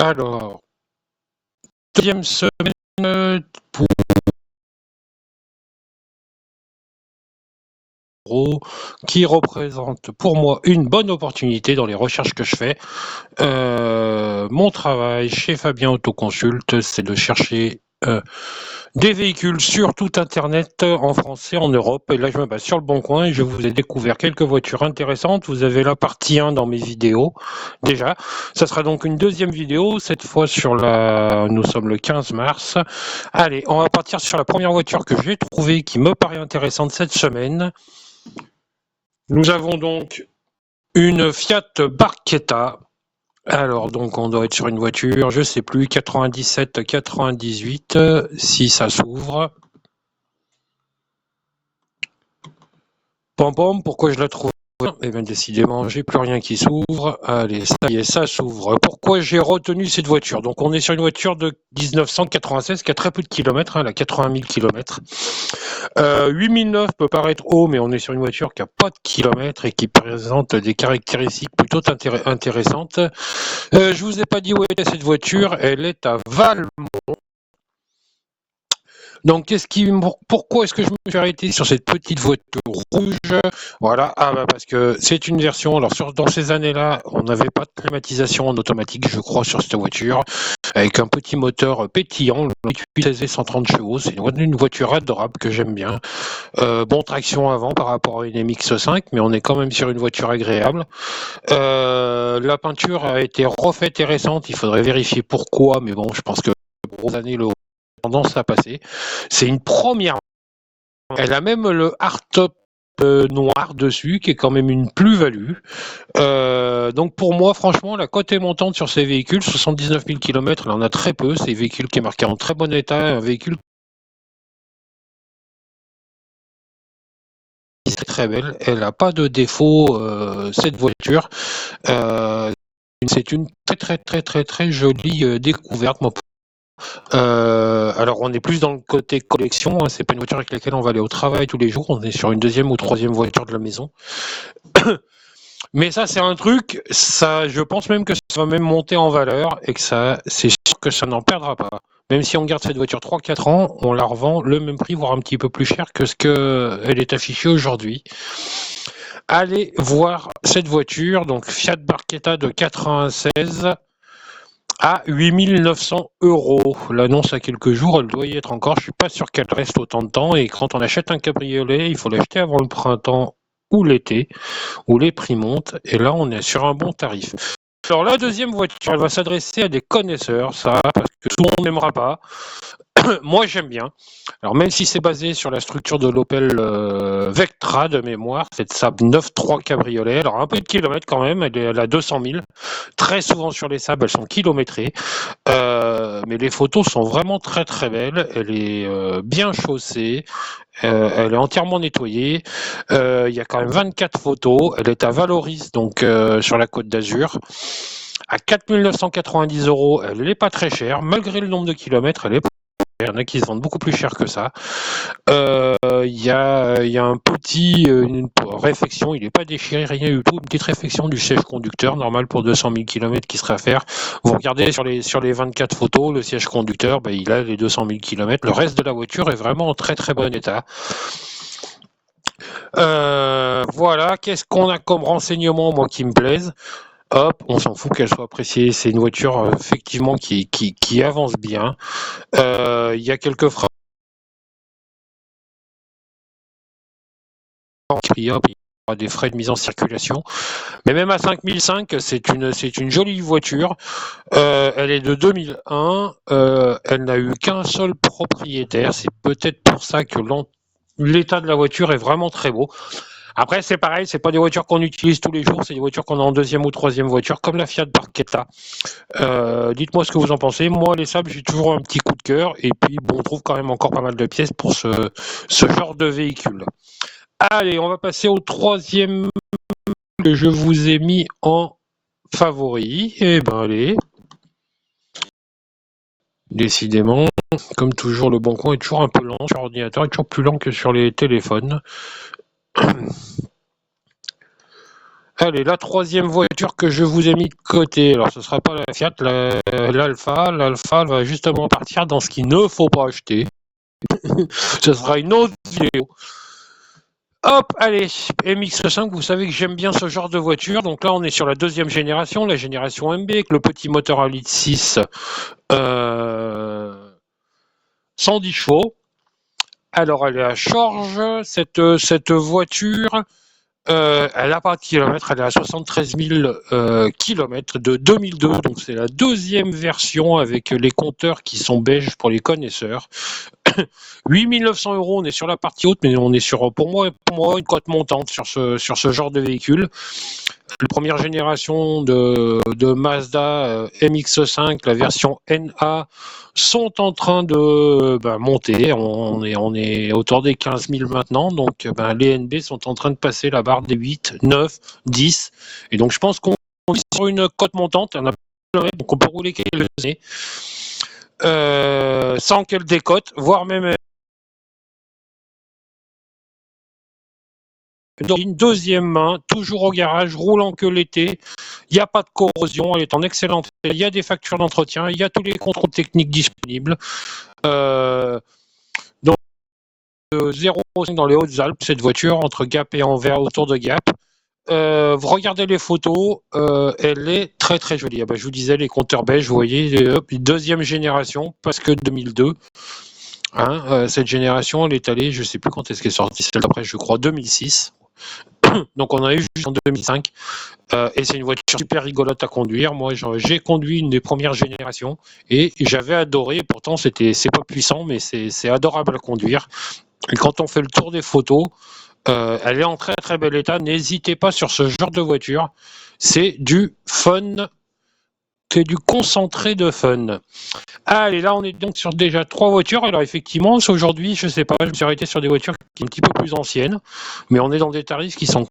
Alors, deuxième semaine pour qui représente pour moi une bonne opportunité dans les recherches que je fais. Mon travail chez Fabien Autoconsulte, c'est de chercher des véhicules sur tout Internet en français, en Europe. Et là, je me base sur le Bon Coin et je vous ai découvert quelques voitures intéressantes. Vous avez la partie 1 dans mes vidéos. Déjà, ça sera donc une deuxième vidéo, cette fois sur nous sommes le 15 mars. Allez, on va partir sur la première voiture que j'ai trouvée qui me paraît intéressante cette semaine. Nous avons donc une Fiat Barchetta. Alors, donc, on doit être sur une voiture, je sais plus, 97, 98, si ça s'ouvre. Pom pom, pourquoi je la trouve? Eh bien, décidément, j'ai plus rien qui s'ouvre. Allez, ça y est, ça s'ouvre. Pourquoi j'ai retenu cette voiture? Donc, on est sur une voiture de 1996 qui a très peu de kilomètres, elle a 80 000 kilomètres. 8009 peut paraître haut, mais on est sur une voiture qui a pas de kilomètres et qui présente des caractéristiques plutôt intéressantes. Je vous ai pas dit où était cette voiture, elle est à Valmont. Donc, pourquoi est-ce que je me suis arrêté sur cette petite voiture rouge? Voilà, parce que c'est une version. Alors, dans ces années-là, on n'avait pas de climatisation en automatique, je crois, sur cette voiture, avec un petit moteur pétillant, le 16 130 chevaux. C'est une voiture adorable que j'aime bien. Bon traction avant par rapport à une MX-5, mais on est quand même sur une voiture agréable. La peinture a été refaite et récente. Il faudrait vérifier pourquoi, mais bon, je pense que pour années le tendance à passer. C'est une première. Elle a même le hardtop noir dessus, qui est quand même une plus-value. Donc pour moi, franchement, la cote est montante sur ces véhicules. 79 000 km, elle en a très peu. C'est un véhicule qui est marqué en très bon état, un véhicule qui est très belle. Elle n'a pas de défaut, cette voiture. C'est une très jolie découverte. Moi, alors on est plus dans le côté collection, hein, c'est pas une voiture avec laquelle on va aller au travail tous les jours, on est sur une deuxième ou troisième voiture de la maison. Mais ça c'est un truc, ça, je pense même que ça va même monter en valeur et que c'est sûr que ça n'en perdra pas. Même si on garde cette voiture 3-4 ans, on la revend le même prix, voire un petit peu plus cher que ce qu'elle est affichée aujourd'hui. Allez voir cette voiture, donc Fiat Barchetta de 96. À 8 900 €. L'annonce a quelques jours, elle doit y être encore. Je suis pas sûr qu'elle reste autant de temps. Et quand on achète un cabriolet, il faut l'acheter avant le printemps ou l'été, où les prix montent. Et là, on est sur un bon tarif. Alors la deuxième voiture, elle va s'adresser à des connaisseurs, ça, parce que tout le monde n'aimera pas. Moi, j'aime bien. Alors, même si c'est basé sur la structure de l'Opel Vectra de mémoire, cette Saab 9.3 cabriolet, alors un peu de kilomètres quand même, elle a 200 000. Très souvent sur les Saab, elles sont kilométrées. Mais les photos sont vraiment très belles. Elle est bien chaussée. Elle est entièrement nettoyée. Il y a quand même 24 photos. Elle est à Valoris, donc sur la Côte d'Azur. À 4 990 €, elle n'est pas très chère. Malgré le nombre de kilomètres, elle est il y en a qui se vendent beaucoup plus cher que ça. Il y a un une réfection, il n'est pas déchiré, rien du tout. Une petite réfection du siège conducteur, normal pour 200 000 km qui serait à faire. Vous regardez sur les 24 photos, le siège conducteur, il a les 200 000 km. Le reste de la voiture est vraiment en très bon état. Voilà, qu'est-ce qu'on a comme renseignement, moi, qui me plaise? Hop, on s'en fout qu'elle soit appréciée. C'est une voiture effectivement qui avance bien. Il y a quelques phrases. Il y aura des frais de mise en circulation. Mais même à 5005, c'est une jolie voiture. Elle est de 2001. Elle n'a eu qu'un seul propriétaire. C'est peut-être pour ça que l'état de la voiture est vraiment très beau. Après, c'est pareil, c'est pas des voitures qu'on utilise tous les jours, c'est des voitures qu'on a en deuxième ou troisième voiture, comme la Fiat Barchetta. Dites-moi ce que vous en pensez. Moi, les Saab, j'ai toujours un petit coup de cœur. Et puis, on trouve quand même encore pas mal de pièces pour ce genre de véhicule. Allez, on va passer au troisième que je vous ai mis en favori. Eh ben, allez. Décidément, comme toujours, le Bon Coin est toujours un peu lent sur l'ordinateur, est toujours plus lent que sur les téléphones. Allez, la troisième voiture que je vous ai mis de côté. Alors, ce sera pas la Fiat, l'Alfa. L'Alfa va justement partir dans ce qu'il ne faut pas acheter. Ce sera une autre vidéo. Hop, allez, MX5, vous savez que j'aime bien ce genre de voiture. Donc là, on est sur la deuxième génération, la génération MB, avec le petit moteur à litre 6, 110 chevaux. Alors, elle est à charge, cette voiture. Elle n'a pas de kilomètres, elle est à 73 000 kilomètres de 2002, donc c'est la deuxième version avec les compteurs qui sont beiges pour les connaisseurs. 8 900 €, on est sur la partie haute, mais on est sur, pour moi une cote montante sur ce genre de véhicule. La première génération de Mazda MX5, la version NA, sont en train de monter. On est autour des 15 000 maintenant, donc les NB sont en train de passer la barre des 8, 9, 10. Et donc je pense qu'on est sur une cote montante, donc on peut rouler quelques années sans qu'elle décote, voire même dans une deuxième main, toujours au garage, roulant que l'été. Il n'y a pas de corrosion, elle est en excellente état. Il y a des factures d'entretien, il y a tous les contrôles techniques disponibles. Donc 0,5 dans les Hautes-Alpes, cette voiture, entre Gap et Anvers, autour de Gap. Vous regardez les photos, elle est très très jolie. Je vous disais, les compteurs beige, vous voyez, deuxième génération, parce que 2002. Cette génération, elle est allée, je ne sais plus quand est-ce qu'elle est sortie, celle d'après, je crois, 2006. Donc on a eu juste en 2005. Et c'est une voiture super rigolote à conduire. Moi, j'ai conduit une des premières générations et j'avais adoré. Pourtant, c'est pas puissant, mais c'est adorable à conduire. Et quand on fait le tour des photos, elle est en très très bel état. N'hésitez pas sur ce genre de voiture. C'est du fun, c'est du concentré de fun. Allez, là, on est donc sur déjà 3 voitures. Alors, effectivement, aujourd'hui, je sais pas, je me suis arrêté sur des voitures qui sont un petit peu plus anciennes, mais on est dans des tarifs qui sont